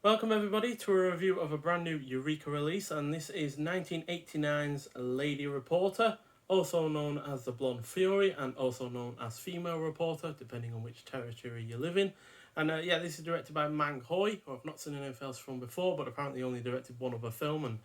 Welcome everybody to a review of a brand new Eureka release, and this is 1989's Lady Reporter, also known as the Blonde Fury and also known as Female Reporter, depending on which territory you live in. And this is directed by Mang Hoi, who I've not seen anything else from before, but apparently only directed one other film, and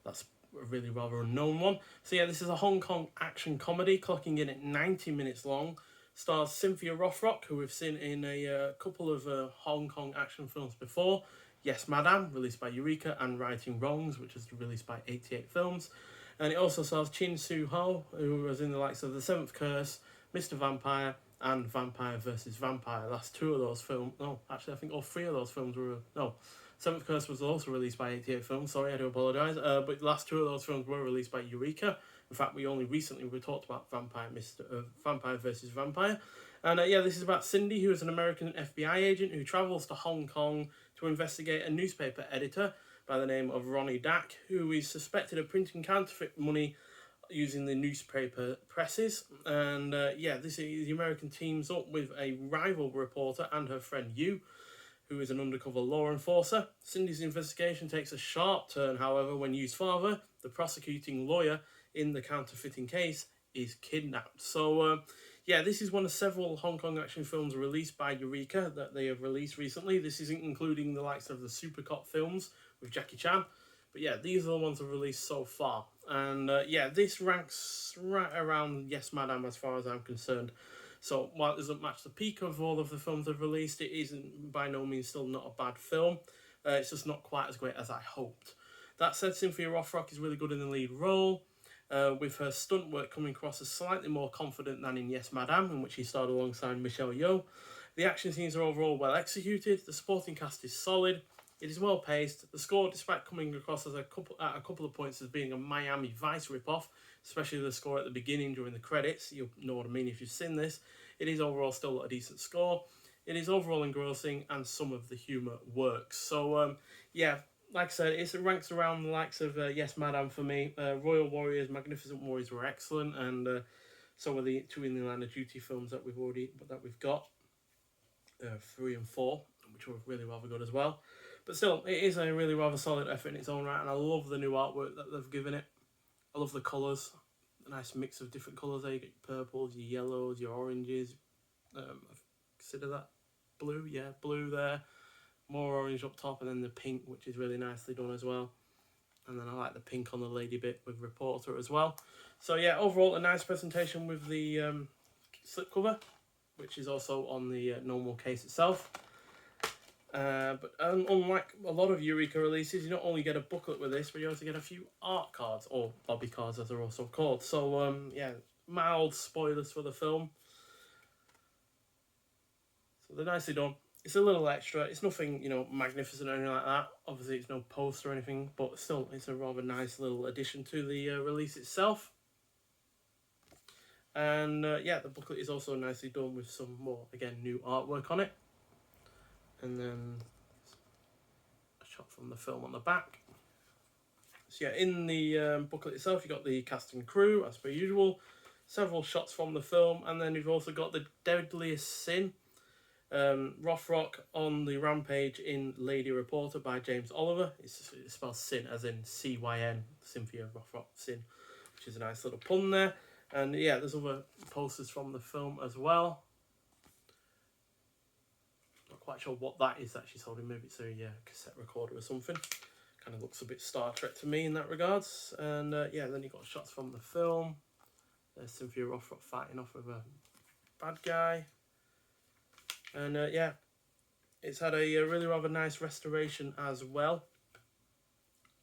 that's a really rather unknown one. So this is a Hong Kong action comedy, clocking in at 90 minutes long. Stars Cynthia Rothrock, who we've seen in a couple of Hong Kong action films before. Yes, Madame, released by Eureka, and Righting Wrongs, which was released by 88 Films. And it also stars Siu-ho, who was in the likes of The Seventh Curse, Mr. Vampire, and Vampire vs. Vampire. Last two of those films, no, actually I think all three of those films were, no, Seventh Curse was also released by 88 Films, sorry, I do apologise, but the last two of those films were released by Eureka. In fact, we only recently talked about Vampire vs. Vampire. And this is about Cindy, who is an American FBI agent who travels to Hong Kong to investigate a newspaper editor by the name of Ronnie Dack, who is suspected of printing counterfeit money using the newspaper presses. And this is the American teams up with a rival reporter and her friend Yu, who is an undercover law enforcer. Cindy's investigation takes a sharp turn, however, when Yu's father, the prosecuting lawyer in the counterfeiting case, is kidnapped. So, this is one of several Hong Kong action films released by Eureka that they have released recently. This isn't including the likes of the Super Cop films with Jackie Chan. But these are the ones that have released so far. And this ranks right around Yes, Madam, as far as I'm concerned. So while it doesn't match the peak of all of the films they've released, it isn't by no means still not a bad film. It's just not quite as great as I hoped. That said, Cynthia Rothrock is really good in the lead role, with her stunt work coming across as slightly more confident than in Yes, Madame, in which she starred alongside Michelle Yeoh. The action scenes are overall well executed, the supporting cast is solid, it is well paced. The score, despite coming across as at a couple of points as being a Miami Vice ripoff, especially the score at the beginning during the credits, you'll know what I mean if you've seen this, it is overall still a decent score. It is overall engrossing, and some of the humour works. So, like I said, it ranks around the likes of Yes, Madam for me. Royal Warriors, Magnificent Warriors were excellent, and so were the two In the Line of Duty films that we've got, 3 and 4, which were really rather good as well. But still, it is a really rather solid effort in its own right, and I love the new artwork that they've given it. I love the colours, a nice mix of different colours there. You get your purples, your yellows, your oranges. Consider that blue, blue there. More orange up top, and then the pink, which is really nicely done as well. And then I like the pink on the lady bit with Reporter as well. So overall a nice presentation with the slipcover, which is also on the normal case itself. But unlike a lot of Eureka releases, you not only get a booklet with this, but you also get a few art cards, or lobby cards as they're also called. So mild spoilers for the film. So they're nicely done. It's a little extra. It's nothing, magnificent or anything like that. Obviously, it's no poster or anything, but still, it's a rather nice little addition to the release itself. And the booklet is also nicely done with some more, again, new artwork on it. And then a shot from the film on the back. So in the booklet itself, you got the cast and crew, as per usual. Several shots from the film, and then you've also got the deadliest sin. Rothrock on the rampage in Lady Reporter by James Oliver. It spells sin as in C-Y-N, Cynthia Rothrock, sin, which is a nice little pun there. And there's other posters from the film as well. Not quite sure what that is that she's holding. Maybe it's a cassette recorder or something. Kind of looks a bit Star Trek to me in that regards. And then you've got shots from the film. There's Cynthia Rothrock fighting off with a bad guy. And it's had a really rather nice restoration as well.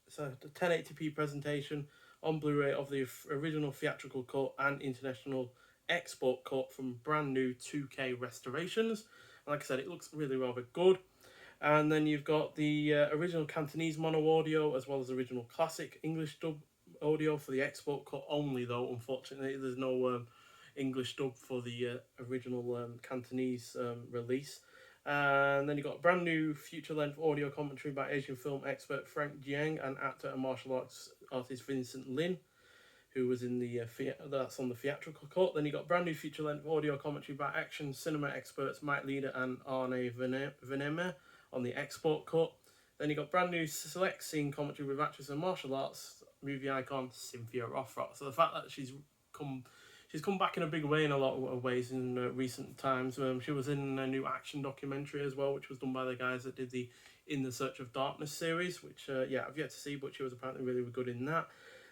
It's a 1080p presentation on Blu-Ray of the original theatrical cut and international export cut from brand new 2K restorations. And like I said, it looks really rather good. And then you've got the original Cantonese mono audio as well as original classic English dub audio for the export cut only, though. Unfortunately, there's no English dub for the original Cantonese release. And then you've got brand new feature-length audio commentary by Asian film expert Frank Jiang and actor and martial arts artist Vincent Lin, who was in the that's on the theatrical cut. Then you got brand new feature-length audio commentary by action cinema experts Mike Leader and Arne Venema on the export cut. Then you got brand new select scene commentary with actress and martial arts movie icon Cynthia Rothrock. So the fact that she's come back in a big way in a lot of ways in recent times. She was in a new action documentary as well, which was done by the guys that did the In the Search of Darkness series, which I've yet to see, but she was apparently really good in that.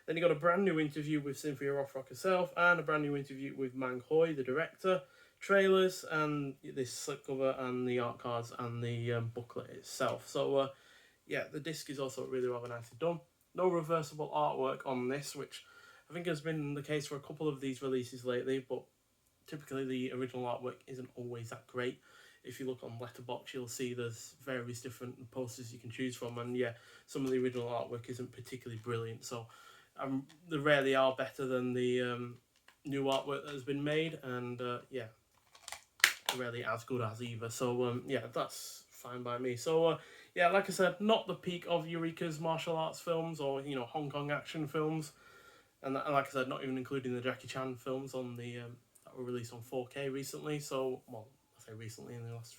Then you got a brand new interview with Cynthia Rothrock herself, and a brand new interview with Mang Hoi, the director, trailers, and this slipcover, and the art cards, and the booklet itself. So the disc is also really rather nicely done. No reversible artwork on this, which I think has been the case for a couple of these releases lately, but typically the original artwork isn't always that great. If you look on Letterboxd, you'll see there's various different posters you can choose from, and some of the original artwork isn't particularly brilliant, so they rarely are better than the new artwork that has been made, and rarely as good as either. So that's fine by me. So like I said, not the peak of Eureka's martial arts films or Hong Kong action films, and like I said, not even including the Jackie Chan films on the that were released on 4K recently. So I say recently, in the last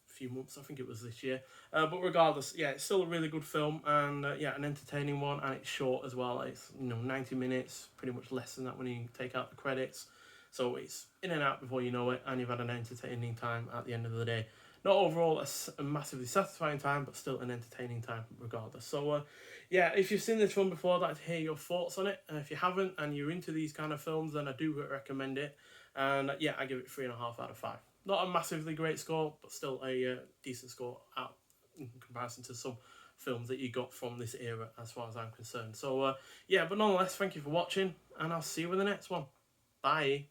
few months, I think it was this year. But regardless, it's still a really good film, and an entertaining one, and it's short as well. It's 90 minutes, pretty much less than that when you take out the credits. So it's in and out before you know it, and you've had an entertaining time at the end of the day. Not overall a massively satisfying time, but still an entertaining time regardless. So if you've seen this film before, I'd like to hear your thoughts on it. If you haven't and you're into these kind of films, then I do recommend it. And I give it 3.5 out of 5. Not a massively great score, but still a decent score out in comparison to some films that you got from this era, as far as I'm concerned. So but nonetheless, thank you for watching, and I'll see you in the next one. Bye.